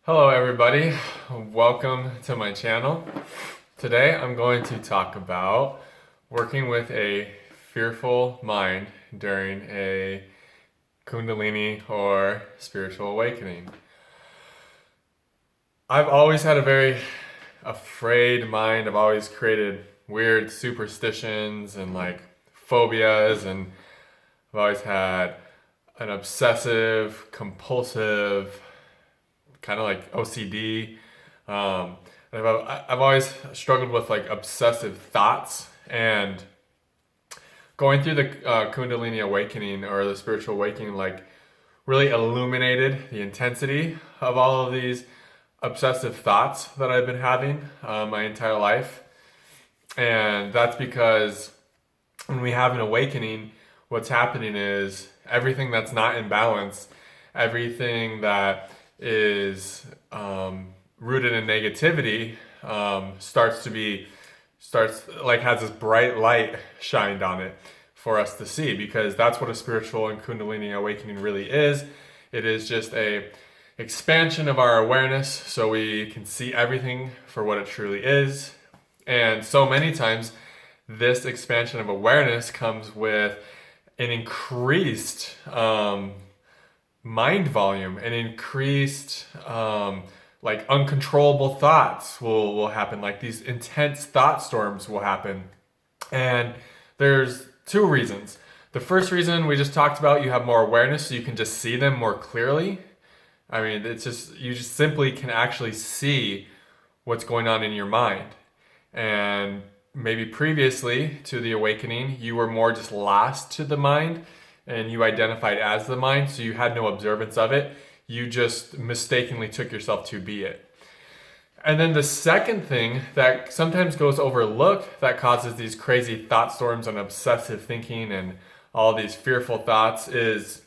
Hello everybody, welcome to my channel. Today I'm going to talk about working with a fearful mind during a kundalini or spiritual awakening. I've always had a very afraid mind. I've always created weird superstitions and phobias, and I've always had an obsessive, compulsive, kind of like OCD. I've always struggled with obsessive thoughts, and going through the Kundalini awakening or the spiritual awakening really illuminated the intensity of all of these obsessive thoughts that I've been having my entire life. And that's because when we have an awakening, what's happening is everything that's not in balance, everything that is rooted in negativity has this bright light shined on it for us to see, because that's what a spiritual and kundalini awakening really is. It is just a expansion of our awareness so we can see everything for what it truly is. And so many times this expansion of awareness comes with an increased mind volume, an increased uncontrollable thoughts will happen. Like these intense thought storms will happen. And there's two reasons. The first reason we just talked about, you have more awareness so you can just see them more clearly. I mean, you just simply can actually see what's going on in your mind. And maybe previously to the awakening, you were more just lost to the mind and you identified as the mind, so you had no observance of it. You just mistakenly took yourself to be it. And then the second thing that sometimes goes overlooked that causes these crazy thought storms and obsessive thinking and all these fearful thoughts is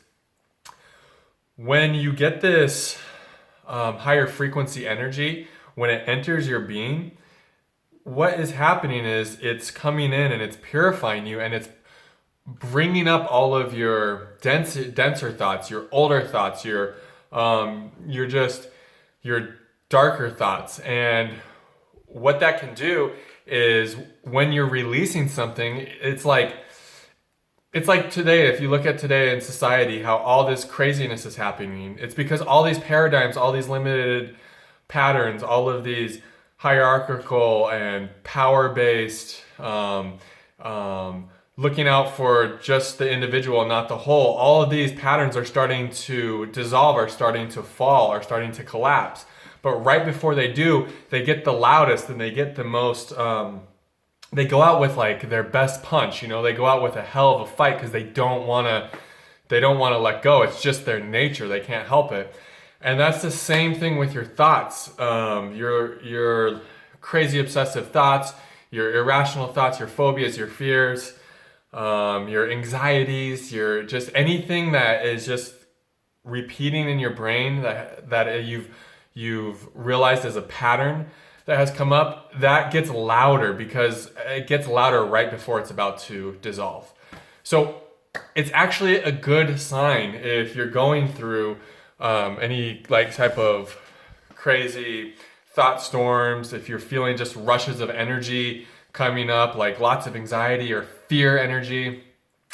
when you get this higher frequency energy, when it enters your being, what is happening is it's coming in and it's purifying you, and it's bringing up all of your denser thoughts, your older thoughts, your darker thoughts. And what that can do is when you're releasing something, it's like today, if you look at today in society, how all this craziness is happening. It's because all these paradigms, all these limited patterns, all of these hierarchical and power-based, looking out for just the individual, not the whole. All of these patterns are starting to dissolve, are starting to fall, are starting to collapse. But right before they do, they get the loudest and they get the most, they go out with their best punch, they go out with a hell of a fight because they don't want to let go. It's just their nature. They can't help it. And that's the same thing with your thoughts. Your crazy obsessive thoughts, your irrational thoughts, your phobias, your fears, your anxieties, your just anything that is just repeating in your brain that you've realized as a pattern that has come up, that gets louder because it gets louder right before it's about to dissolve. So it's actually a good sign if you're going through any type of crazy thought storms, if you're feeling just rushes of energy coming up, like lots of anxiety or fear energy.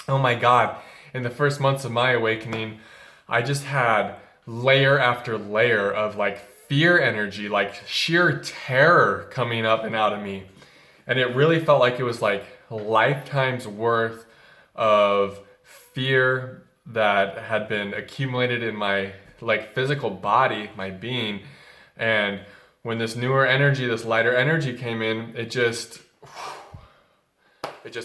Oh my God. In the first months of my awakening, I just had layer after layer of fear energy, sheer terror coming up and out of me. And it really felt like it was lifetimes worth of fear that had been accumulated in my physical body, my being. And when this newer energy, this lighter energy came in, it just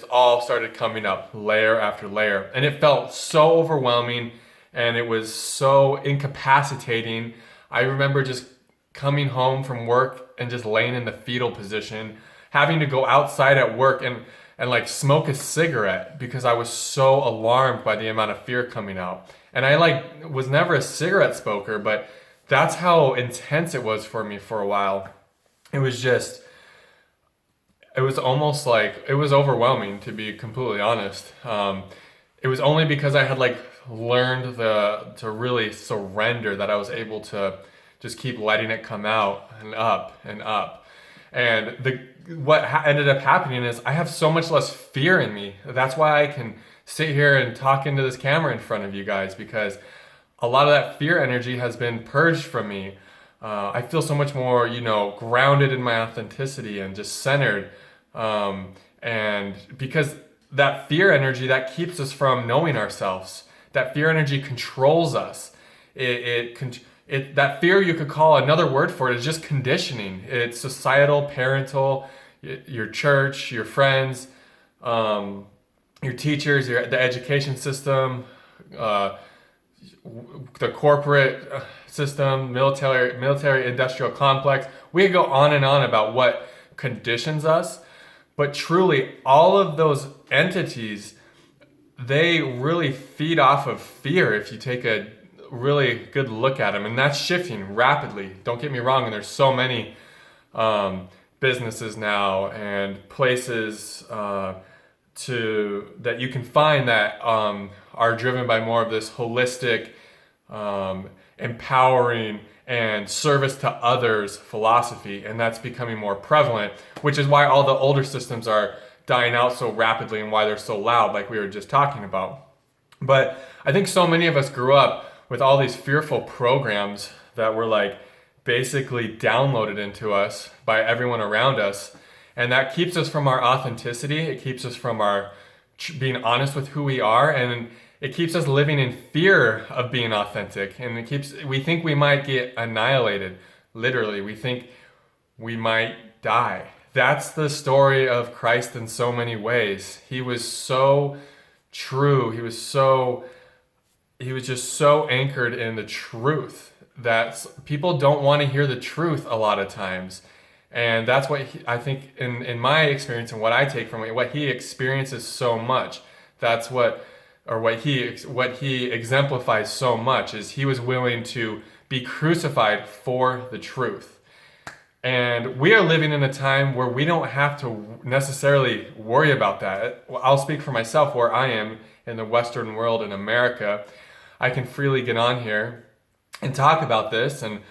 all started coming up layer after layer. And it felt so overwhelming and it was so incapacitating. I remember just coming home from work and just laying in the fetal position, having to go outside at work and smoke a cigarette because I was so alarmed by the amount of fear coming out. And I was never a cigarette smoker, but that's how intense it was for me for a while. It was almost it was overwhelming, to be completely honest. It was only because I had learned to really surrender that I was able to just keep letting it come out and up and up. And what ended up happening is I have so much less fear in me. That's why I can sit here and talk into this camera in front of you guys, because a lot of that fear energy has been purged from me. I feel so much more, grounded in my authenticity and just centered. And because that fear energy, that keeps us from knowing ourselves. That fear energy controls us. That fear, you could call another word for it, is just conditioning. It's societal, parental, your church, your friends, your teachers, the education system, the corporate system, military industrial complex. We could go on and on about what conditions us, but truly all of those entities, they really feed off of fear if you take a really good look at them, and that's shifting rapidly. Don't get me wrong, and there's so many businesses now and places that you can find that are driven by more of this holistic, empowering and service to others philosophy, and that's becoming more prevalent, which is why all the older systems are dying out so rapidly and why they're so loud, like we were just talking about. But I think so many of us grew up with all these fearful programs that were like basically downloaded into us by everyone around us. And that keeps us from our authenticity. It keeps us from our being honest with who we are. And it keeps us living in fear of being authentic. And we think we might get annihilated. Literally, we think we might die. That's the story of Christ in so many ways. He was so true. He was just so anchored in the truth that people don't want to hear the truth a lot of times. And that's what I think in my experience and what I take from it, what he experiences so much. That's what he exemplifies so much, is he was willing to be crucified for the truth. And we are living in a time where we don't have to necessarily worry about that. I'll speak for myself where I am in the Western world in America. I can freely get on here and talk about this, and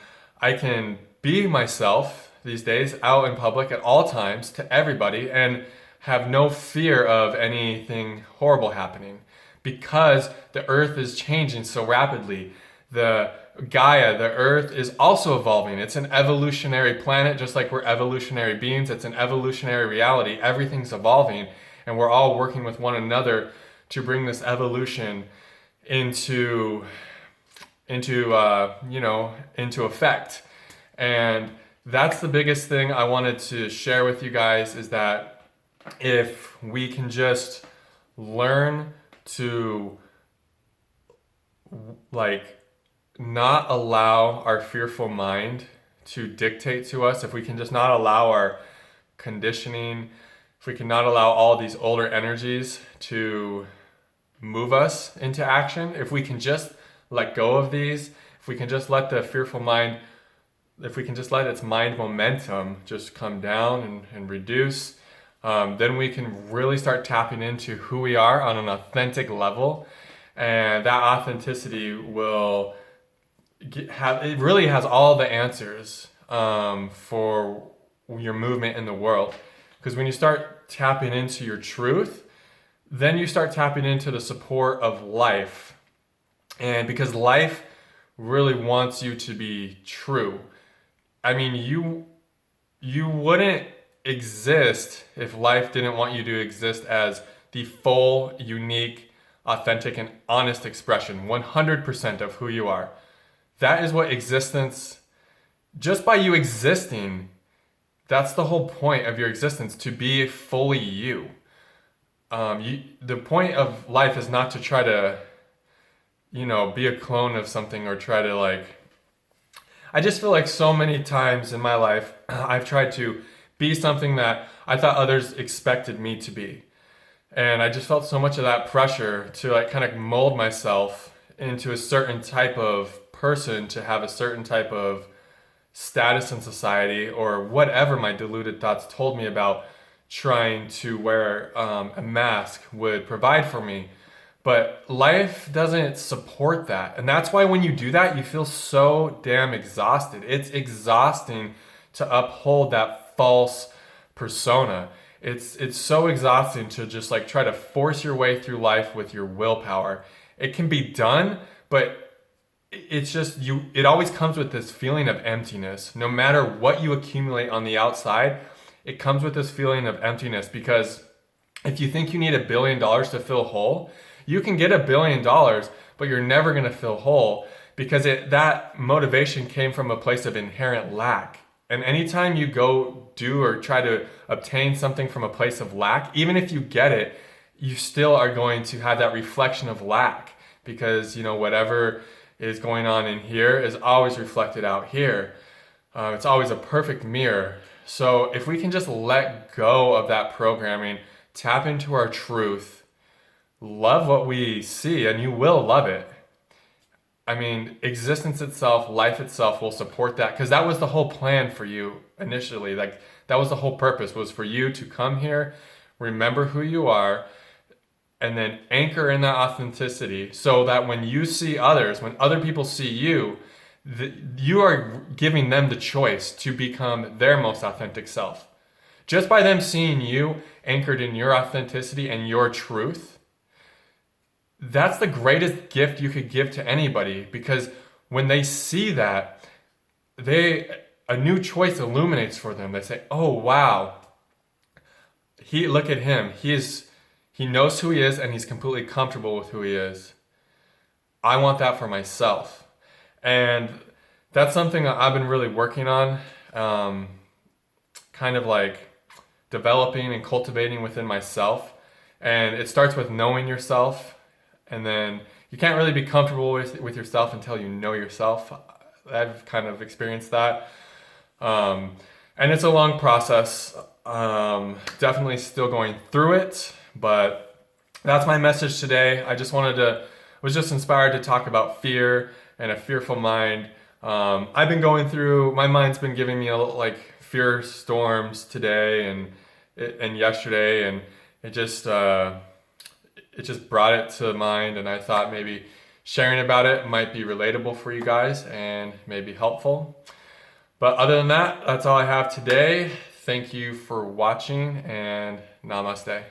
I can be myself these days out in public at all times to everybody and have no fear of anything horrible happening, because the earth is changing so rapidly. The earth is also evolving. It's an evolutionary planet, just like we're evolutionary beings. It's an evolutionary reality. Everything's evolving, and we're all working with one another to bring this evolution into effect. And that's the biggest thing I wanted to share with you guys, is that if we can just learn to not allow our fearful mind to dictate to us, if we can just not allow our conditioning, if we can not allow all these older energies to move us into action, if we can just let go of these, if we can just let the fearful mind, if we can just let its mind momentum just come down and reduce, then we can really start tapping into who we are on an authentic level. And that authenticity it really has all the answers for your movement in the world. Because when you start tapping into your truth, then you start tapping into the support of life. And because life really wants you to be true. I mean, you wouldn't exist if life didn't want you to exist as the full, unique, authentic, and honest expression, 100% of who you are. That is what existence, just by you existing, that's the whole point of your existence, to be fully you. The point of life is not to try to, be a clone of something, or try to I just feel like so many times in my life, I've tried to be something that I thought others expected me to be. And I just felt so much of that pressure to kind of mold myself into a certain type of person, to have a certain type of status in society, or whatever my deluded thoughts told me about trying to wear a mask would provide for me. But life doesn't support that. And that's why when you do that, you feel so damn exhausted. It's exhausting to uphold that false persona. It's so exhausting to just like try to force your way through life with your willpower. It can be done, but it's just it always comes with this feeling of emptiness. No matter what you accumulate on the outside, it comes with this feeling of emptiness, because if you think you need $1 billion to feel whole, you can get $1 billion, but you're never going to feel whole, because that motivation came from a place of inherent lack. And anytime you go do or try to obtain something from a place of lack, even if you get it, you still are going to have that reflection of lack, because whatever is going on in here is always reflected out here. It's always a perfect mirror. So if we can just let go of that programming, tap into our truth, love what we see, and you will love it. I mean, existence itself, life itself will support that, because that was the whole plan for you initially. Like, that was the whole purpose, was for you to come here, remember who you are, and then anchor in that authenticity, so that when you see others, when other people see you, you are giving them the choice to become their most authentic self. Just by them seeing you anchored in your authenticity and your truth, that's the greatest gift you could give to anybody, because when they see that, a new choice illuminates for them. They say, "Oh wow, look at him. He knows who he is, and he's completely comfortable with who he is. I want that for myself." And that's something that I've been really working on, kind of like developing and cultivating within myself. And it starts with knowing yourself. And then you can't really be comfortable with yourself until you know yourself. I've kind of experienced that. And it's a long process. Definitely still going through it, but that's my message today. I just was just inspired to talk about fear and a fearful mind. I've been going through, my mind's been giving me like fear storms today and yesterday, and it just brought it to mind, and I thought maybe sharing about it might be relatable for you guys and maybe helpful. But other than that, that's all I have today. Thank you for watching, and namaste.